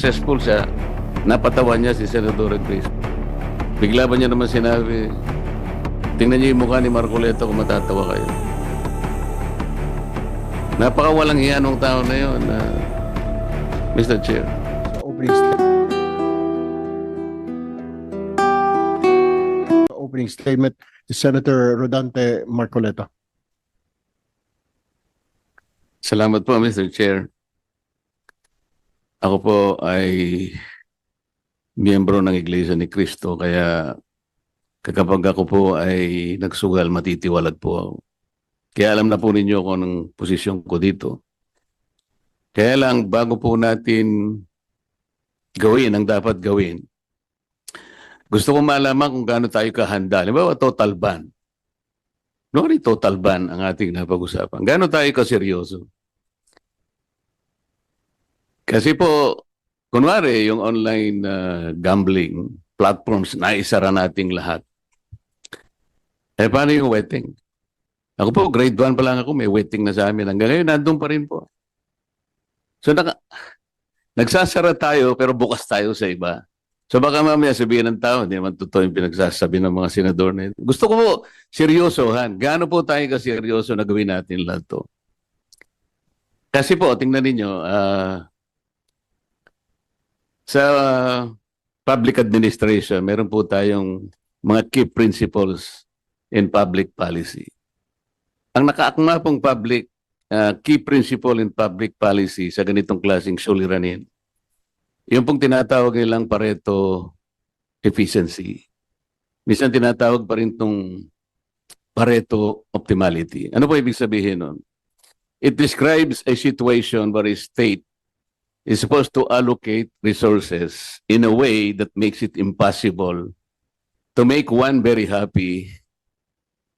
successful siya, napatawan niya si Senador Crispo. Bigla ba niya naman sinabi, tingnan niyo yung mukha ni Marcoleta kung matatawa kayo. Napakawalang hiya nung tao na yun, Mr. Chair. Opening statement to Senator Rodante Marcoleta. Salamat po, Mr. Chair. Ako po ay miyembro ng Iglesia ni Cristo, kaya kapag ako po ay nagsugal, matitiwalag po ako. Kaya alam na po ninyo kung anong posisyon ko dito. Kaya lang, bago po natin gawin ang dapat gawin, gusto ko malaman kung gaano tayo kahanda. Halimbawa, total ban. No, total ban ang ating napag-usapan. Gaano tayo kaseryoso? Kasi po, kunwari, yung online gambling platforms, naisara nating lahat. Eh, paano yung wetting? Ako po, grade 1 pa lang ako, may wetting na sa amin. Hanggang ngayon, nandun pa rin po. So, nagsasara tayo, pero bukas tayo sa iba. So, baka mamaya sabihin ng tao, hindi naman totoo yung pinagsasabi ng mga senador na ito. Gusto ko po, seryosohan. Gaano po tayo kaseryoso na gawin natin lahat to? Kasi po, tingnan ninyo, sa public administration, meron po tayong mga key principles in public policy. Ang nakaakma pong key principle in public policy sa ganitong klaseng suliranin, yung pong tinatawag nilang Pareto efficiency. Minsan tinatawag pa rin itong Pareto optimality. Ano po ibig sabihin nun? It describes a situation where a state is supposed to allocate resources in a way that makes it impossible to make one very happy,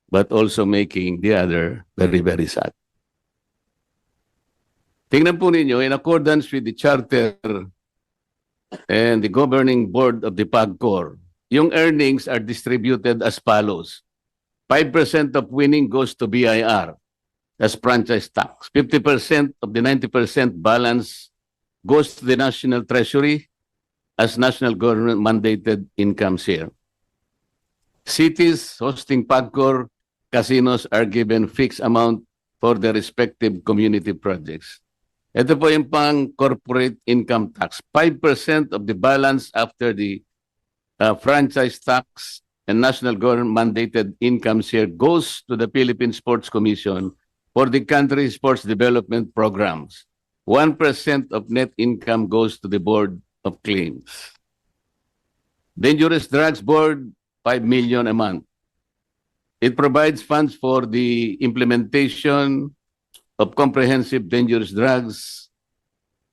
but also making the other very, very sad. Tingnan po ninyo, in accordance with the charter and the governing board of the PAGCOR, yung earnings are distributed as follows. 5% of winning goes to BIR as franchise tax. 50% of the 90% balance goes to the National Treasury as national government mandated income share. Cities hosting PAGCOR casinos are given fixed amount for their respective community projects. Ito po yung pang corporate income tax. 5% of the balance after the franchise tax and national government mandated income share goes to the Philippine Sports Commission for the country's sports development programs. 1% of net income goes to the Board of Claims. Dangerous Drugs Board, 5 million a month. It provides funds for the implementation of comprehensive dangerous drugs,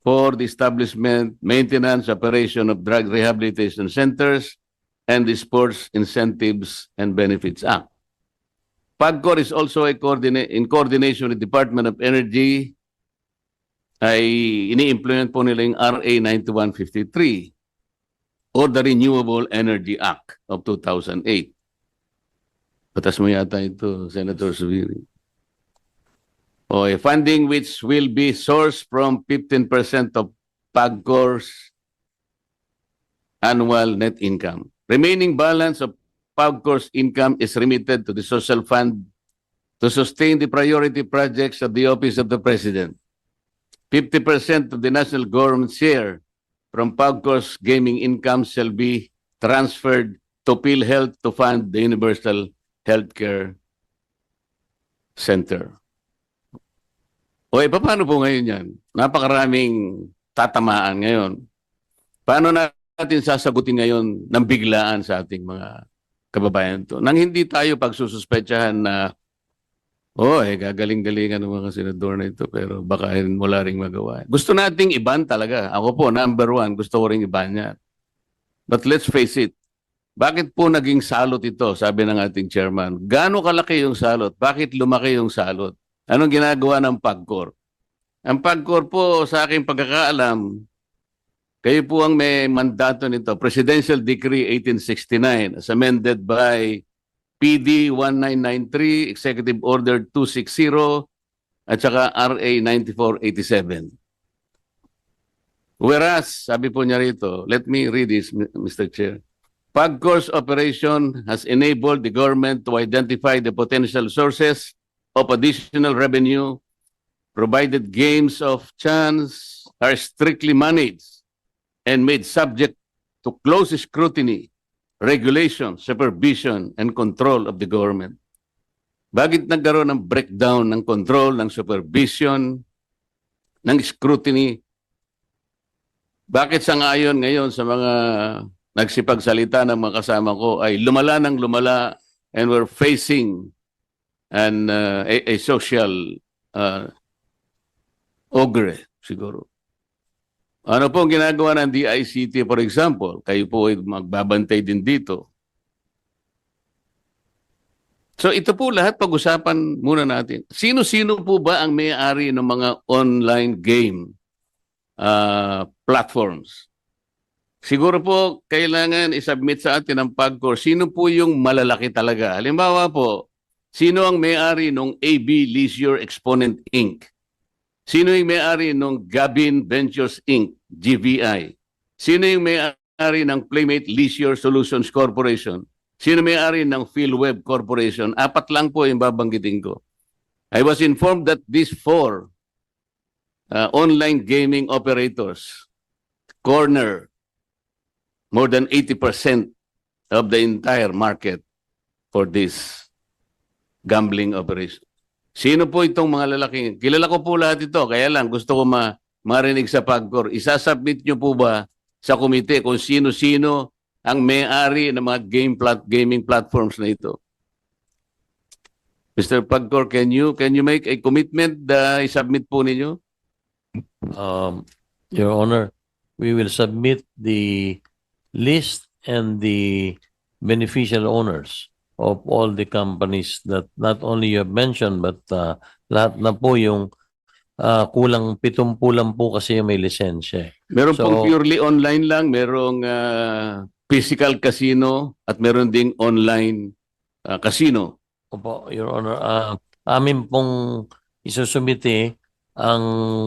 for the establishment, maintenance, operation of drug rehabilitation centers, and the Sports Incentives and Benefits Act. PAGCOR is also in coordination with the Department of Energy, ay ini-implement po nila yung RA 9153 or the Renewable Energy Act of 2008. Batas mo yata ito, Senator Zubiri. A funding which will be sourced from 15% of PAGCOR's annual net income. Remaining balance of PAGCOR's income is remitted to the social fund to sustain the priority projects of the Office of the President. 50% of the national government share from PAGCOR's gaming income shall be transferred to PhilHealth to fund the Universal Healthcare Center. Paano po ngayon yan? Napakaraming tatamaan ngayon. Paano natin sasagutin ngayon ng biglaan sa ating mga kababayan to? Nang hindi tayo pagsususpetsahan na gagaling-galingan ng mga senador na ito, pero baka wala ring magawa. Gusto nating iban talaga. Ako po, number 1, gusto ko ring iban yan. But let's face it, bakit po naging salot ito, sabi ng ating chairman? Gaano kalaki yung salot? Bakit lumaki yung salot? Anong ginagawa ng PAGCOR? Ang PAGCOR po, sa aking pagkakaalam, kayo po ang may mandato nito, Presidential Decree 1869, as amended by PD 1993, Executive Order 260, at saka RA 9487. Whereas, sabi po niya rito, let me read this, Mr. Chair. PAGCOR's operation has enabled the government to identify the potential sources of additional revenue, provided games of chance are strictly managed and made subject to close scrutiny, regulation, supervision, and control of the government. Bakit nagkaroon ng breakdown ng control, ng supervision, ng scrutiny? Bakit sa ngayon sa mga nagsipagsalita ng mga kasama ko ay lumala ng lumala and we're facing a social ogre siguro. Ano po ang ginagawa ng DICT, for example? Kayo po ay magbabantay din dito. So ito po lahat pag-usapan muna natin. Sino-sino po ba ang may-ari ng mga online game platforms? Siguro po kailangan isubmit sa atin ng PAGCOR sino po yung malalaki talaga. Halimbawa po, sino ang may-ari ng AB Leisure Exponent Inc.? Sino yung may-ari ng Gabin Ventures Inc., GVI? Sino yung may-ari ng Playmate Leisure Solutions Corporation? Sino may-ari ng PhilWeb Corporation? 4 lang po yung babanggitin ko. I was informed that these 4 online gaming operators corner more than 80% of the entire market for this gambling operation. Sino po itong mga lalaki? Kilala ko po lahat ito, kaya lang gusto ko marinig sa PAGCOR. Isasubmit nyo po ba sa komite kung sino-sino ang may-ari ng mga gaming platforms na ito? Mr. PAGCOR, can you make a commitment na isubmit po ninyo? Your Honor, we will submit the list and the beneficial owners of all the companies that not only you have mentioned but lahat na po yung kulang 70 lang po kasi yung may lisensya. Meron pong purely online lang, merong physical casino at meron ding online casino. Opo, Your Honor, amin pong isusumite ang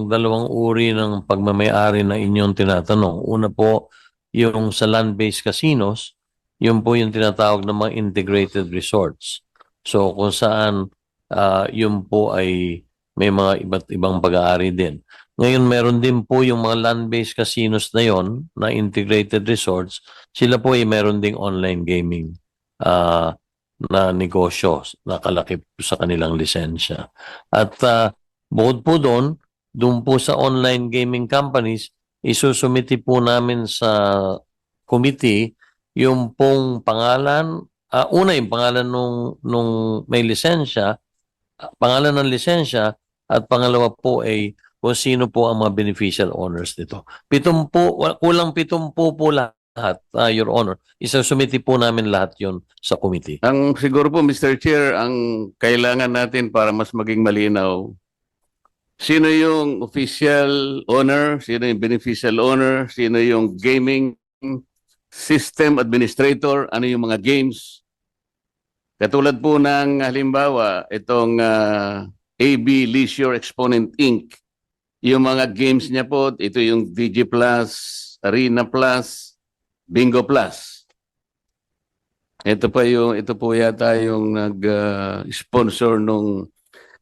2 uri ng pagmamayari na inyong tinatanong. Una po, yung sa land-based casinos, yun po yung tinatawag ng mga integrated resorts. So kung saan yun po ay may mga iba't ibang pag-aari din. Ngayon meron din po yung mga land-based casinos na yon na integrated resorts. Sila po ay meron ding online gaming na negosyo na kalakip sa kanilang lisensya. At bukod po doon po sa online gaming companies, isusumiti po namin sa committee yung pong pangalan, una yung pangalan nung may lisensya, pangalan ng lisensya, at pangalawa po ay kung sino po ang mga beneficial owners nito. Kulang 70 po lahat, Your Honor. Isusumiti po namin lahat yon sa committee. Ang siguro po, Mr. Chair, ang kailangan natin para mas maging malinaw, sino yung official owner, sino yung beneficial owner, sino yung gaming system administrator, ano yung mga games. Katulad po ng halimbawa, itong AB Leisure Exponent Inc. Yung mga games niya po, ito yung DG Plus, Arena Plus, Bingo Plus. Ito po yata yung nag-sponsor nung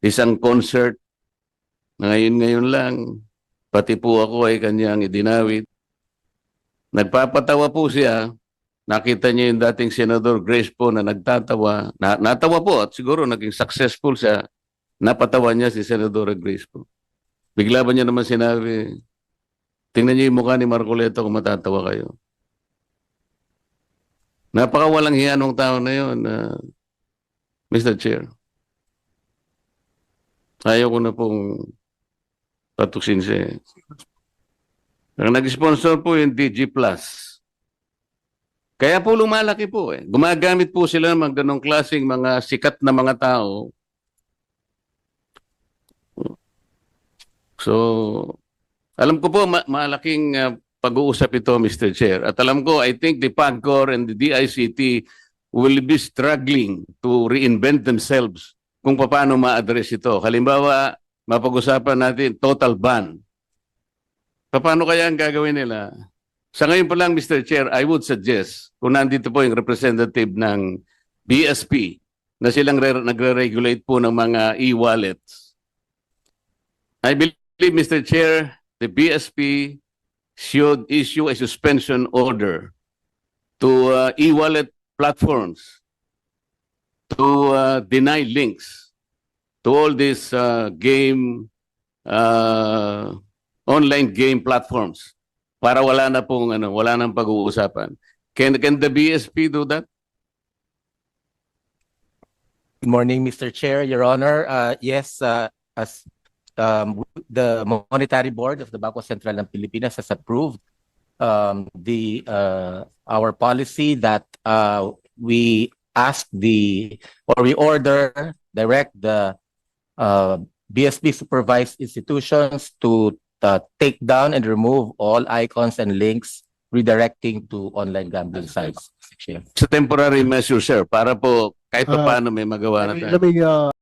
isang concert. Ngayon lang, pati po ako ay kanyang idinawit. Nagpapatawa po siya. Nakita niya yung dating Senador Grace po na nagtatawa. Natawa po at siguro naging successful siya. Napatawa niya si Senador Grace po. Bigla ba niya naman sinabi, tingnan niyo yung mukha ni Marcoleta kung matatawa kayo. Napakawalang hiya nung tao na yun, Mr. Chair. Ayaw ko na pong patuksin siya. Ang nag-sponsor po yung DG Plus. Kaya po lumalaki po eh. Gumagamit po sila ng mga ganong klaseng mga sikat na mga tao. So, alam ko po malaking pag-uusap ito, Mr. Chair. At alam ko, I think the PAGCOR and the DICT will be struggling to reinvent themselves kung paano ma-address ito. Halimbawa, mapag-usapan natin total ban Paano kaya ang gagawin nila? Sa ngayon pa lang, Mr. Chair, I would suggest, kung nandito po yung representative ng BSP, na silang nagre-regulate po ng mga e-wallets. I believe, Mr. Chair, the BSP should issue a suspension order to e-wallet platforms to deny links to all these online game platforms para wala na pong wala nang pag-uusapan. Can the BSP do that? Good morning, Mr. Chair, Your Honor. Yes, as the Monetary Board of the Bangko Sentral ng Pilipinas has approved our policy that we direct the BSP supervised institutions to take down and remove all icons and links redirecting to online gambling sites. Sa temporary measure, sir, para po kahit pa paano may magawa na tayo. Let me